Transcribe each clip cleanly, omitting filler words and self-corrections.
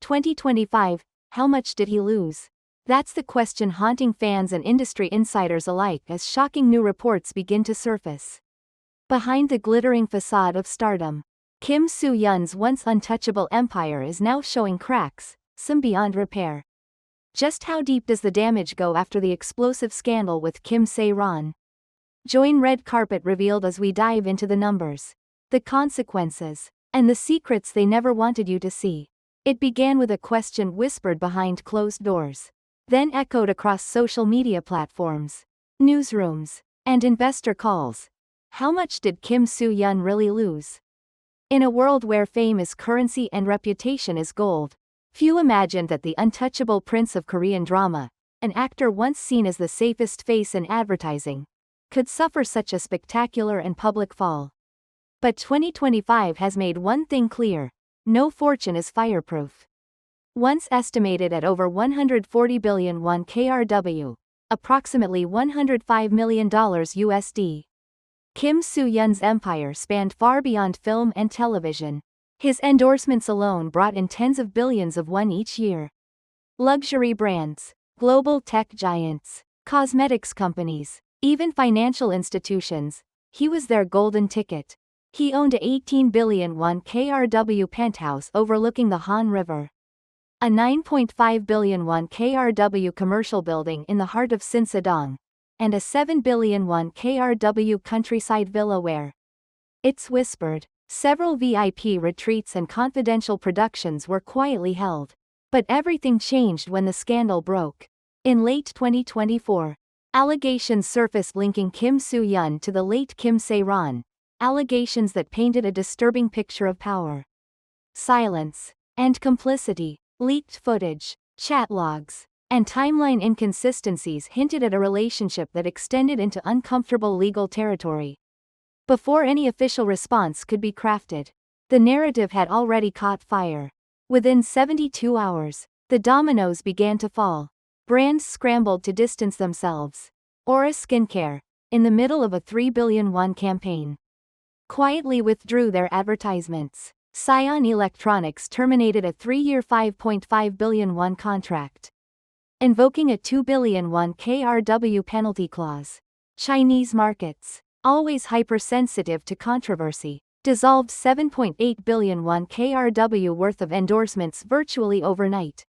2025, how much did he lose? That's the question haunting fans and industry insiders alike as shocking new reports begin to surface. Behind the glittering facade of stardom, Kim Soo-hyun's once untouchable empire is now showing cracks, some beyond repair. Just how deep does the damage go after the explosive scandal with Kim Sae-ron? Join Red Carpet revealed as we dive into the numbers, the consequences, and the secrets they never wanted you to see. It began with a question whispered behind closed doors, then echoed across social media platforms, newsrooms, and investor calls. How much did Kim Soo-hyun really lose? In a world where fame is currency and reputation is gold, few imagined that the untouchable prince of Korean drama, an actor once seen as the safest face in advertising, could suffer such a spectacular and public fall. But 2025 has made one thing clear: no fortune is fireproof. Once estimated at over 140 billion won KRW, approximately $105 million USD, Kim Soo-hyun's empire spanned far beyond film and television. His endorsements alone brought in tens of billions of won each year. Luxury brands, global tech giants, cosmetics companies, even financial institutions, he was their golden ticket. He owned a 18 billion won KRW penthouse overlooking the Han River, a 9.5 billion won KRW commercial building in the heart of Sinsadong, and a 7 billion won KRW countryside villa where, it's whispered, several VIP retreats and confidential productions were quietly held. But everything changed when the scandal broke. In late 2024, allegations surfaced linking Kim Soo-hyun to the late Kim Sae-ron, allegations that painted a disturbing picture of power, silence, and complicity. Leaked footage, chat logs, and timeline inconsistencies hinted at a relationship that extended into uncomfortable legal territory. Before any official response could be crafted, the narrative had already caught fire. Within 72 hours, the dominoes began to fall. Brands scrambled to distance themselves. Aura Skincare, in the middle of a 3 billion won campaign, quietly withdrew their advertisements. Soo-hyun Electronics terminated a 3-year 5.5 billion won contract, invoking a 2 billion won KRW penalty clause. Chinese markets, always hypersensitive to controversy, dissolved 7.8 billion won KRW worth of endorsements virtually overnight.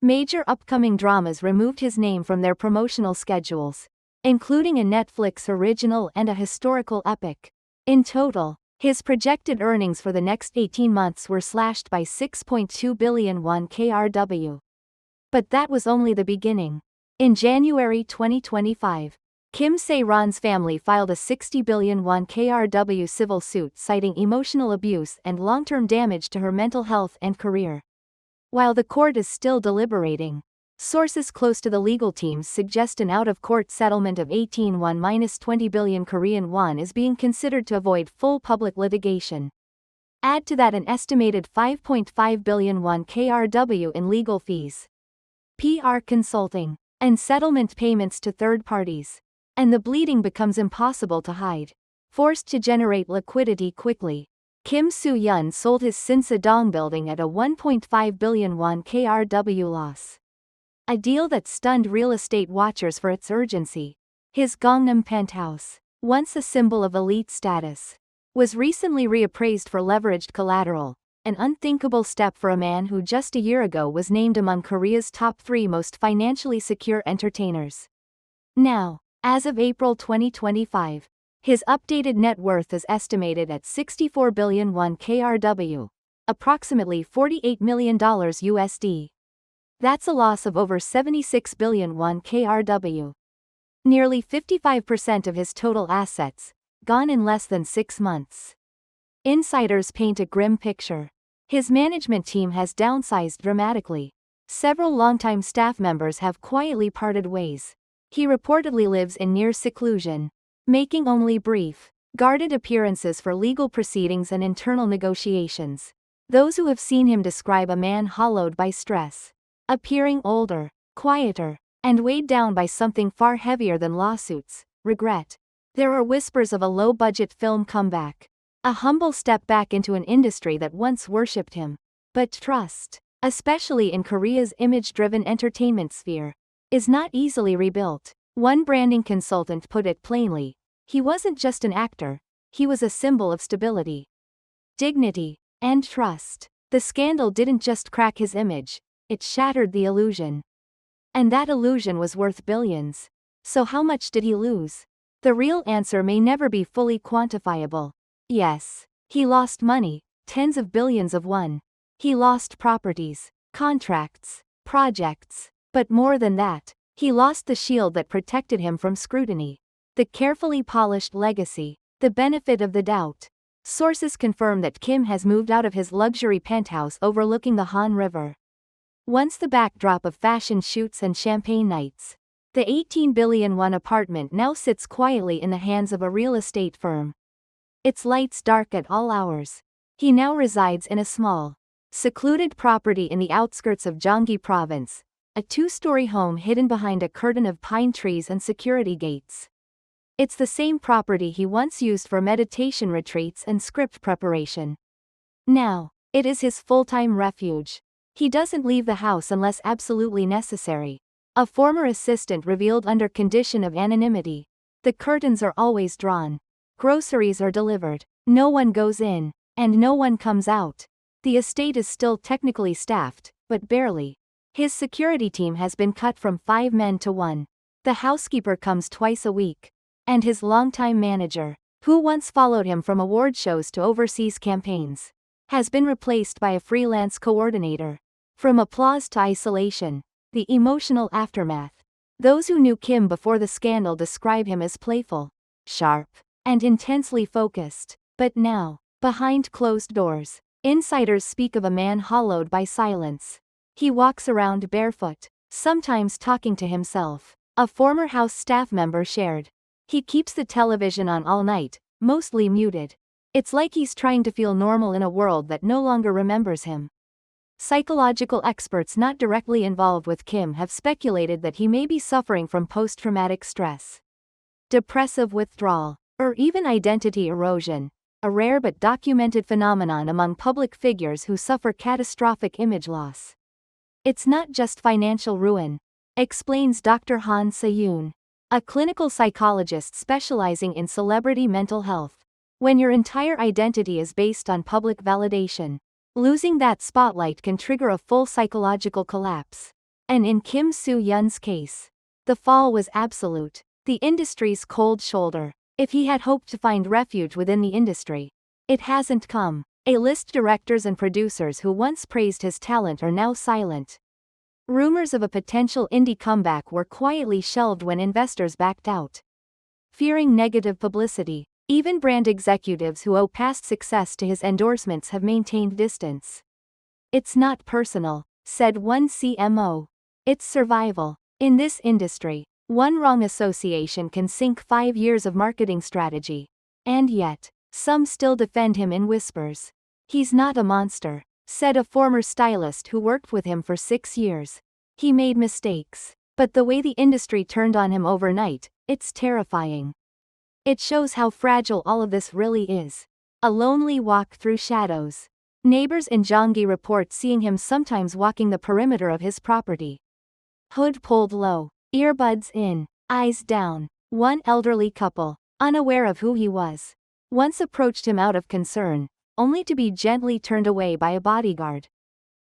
Major upcoming dramas removed his name from their promotional schedules, including a Netflix original and a historical epic. In total, his projected earnings for the next 18 months were slashed by 6.2 billion won KRW. But that was only the beginning. In January 2025, Kim Sae-ron's family filed a 60 billion won KRW civil suit citing emotional abuse and long-term damage to her mental health and career. While the court is still deliberating, sources close to the legal teams suggest an out-of-court settlement of 20 billion Korean won is being considered to avoid full public litigation. Add to that an estimated 5.5 billion won KRW in legal fees, PR consulting, and settlement payments to third parties, and the bleeding becomes impossible to hide. Forced to generate liquidity quickly, Kim Soo-hyun sold his Sinsadong building at a 1.5 billion won KRW loss. A deal that stunned real estate watchers for its urgency. His Gangnam penthouse, once a symbol of elite status, was recently reappraised for leveraged collateral, an unthinkable step for a man who just a year ago was named among Korea's top 3 most financially secure entertainers. Now, as of April 2025, his updated net worth is estimated at 64 billion won KRW, approximately $48 million USD. That's a loss of over 76 billion won KRW. Nearly 55% of his total assets, gone in less than 6 months. Insiders paint a grim picture. His management team has downsized dramatically. Several longtime staff members have quietly parted ways. He reportedly lives in near seclusion, making only brief, guarded appearances for legal proceedings and internal negotiations. Those who have seen him describe a man hollowed by stress, appearing older, quieter, and weighed down by something far heavier than lawsuits, regret. There are whispers of a low-budget film comeback, a humble step back into an industry that once worshipped him. But trust. especially in Korea's image-driven entertainment sphere, is not easily rebuilt. One branding consultant put it plainly: he wasn't just an actor, he was a symbol of stability, dignity, and trust. The scandal didn't just crack his image, it shattered the illusion. And that illusion was worth billions. So how much did he lose? The real answer may never be fully quantifiable. Yes, he lost money, tens of billions of won. He lost properties, contracts, projects. But more than that, he lost the shield that protected him from scrutiny. The carefully polished legacy, the benefit of the doubt. Sources confirm that Kim has moved out of his luxury penthouse overlooking the Han River. Once the backdrop of fashion shoots and champagne nights, the 18 billion won apartment now sits quietly in the hands of a real estate firm. Its lights dark at all hours. He now resides in a small, secluded property in the outskirts of Gyeonggi Province, a two-story home hidden behind a curtain of pine trees and security gates. It's the same property he once used for meditation retreats and script preparation. Now, it is his full-time refuge. He doesn't leave the house unless absolutely necessary. A former assistant revealed under condition of anonymity. The curtains are always drawn. Groceries are delivered. No one goes in, and no one comes out. The estate is still technically staffed, but barely. His security team has been cut from 5 men to 1. The housekeeper comes twice a week. And his longtime manager, who once followed him from award shows to overseas campaigns, has been replaced by a freelance coordinator. From applause to isolation, the emotional aftermath. Those who knew Kim before the scandal describe him as playful, sharp, and intensely focused. But now, behind closed doors, insiders speak of a man hollowed by silence. He walks around barefoot, sometimes talking to himself. A former house staff member shared. He keeps the television on all night, mostly muted. It's like he's trying to feel normal in a world that no longer remembers him. Psychological experts not directly involved with Kim have speculated that he may be suffering from post-traumatic stress, depressive withdrawal, or even identity erosion, a rare but documented phenomenon among public figures who suffer catastrophic image loss. It's not just financial ruin, explains Dr. Han Soo-hyun, a clinical psychologist specializing in celebrity mental health. When your entire identity is based on public validation, losing that spotlight can trigger a full psychological collapse. And in Kim Soo-hyun's case, the fall was absolute. The industry's cold shoulder. If he had hoped to find refuge within the industry, it hasn't come. A-list directors and producers who once praised his talent are now silent. Rumors of a potential indie comeback were quietly shelved when investors backed out, fearing negative publicity. Even brand executives who owe past success to his endorsements have maintained distance. It's not personal, said one CMO. It's survival. In this industry, one wrong association can sink 5 years of marketing strategy. And yet, some still defend him in whispers. He's not a monster, said a former stylist who worked with him for 6 years. He made mistakes, but the way the industry turned on him overnight, it's terrifying. It shows how fragile all of this really is. A lonely walk through shadows. Neighbors in Gyeonggi report seeing him sometimes walking the perimeter of his property. Hood pulled low, earbuds in, eyes down. One elderly couple, unaware of who he was, once approached him out of concern, only to be gently turned away by a bodyguard.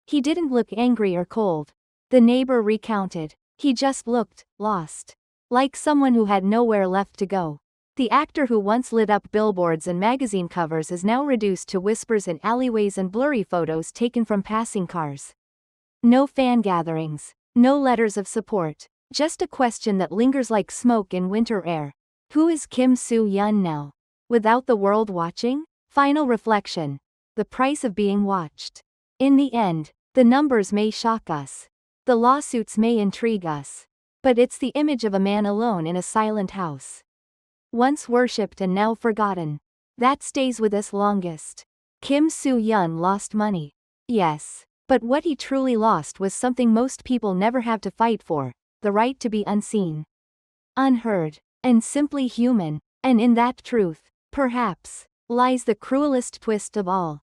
He didn't look angry or cold, the neighbor recounted. He just looked lost, like someone who had nowhere left to go. The actor who once lit up billboards and magazine covers is now reduced to whispers in alleyways and blurry photos taken from passing cars. No fan gatherings, no letters of support, just a question that lingers like smoke in winter air. Who is Kim Soo-hyun now? Without the world watching? Final reflection. The price of being watched. In the end, the numbers may shock us. The lawsuits may intrigue us. But it's the image of a man alone in a silent house, once worshipped and now forgotten, that stays with us longest. Kim Soo-hyun lost money. Yes. But what he truly lost was something most people never have to fight for, the right to be unseen, unheard, and simply human. And in that truth, perhaps, lies the cruelest twist of all.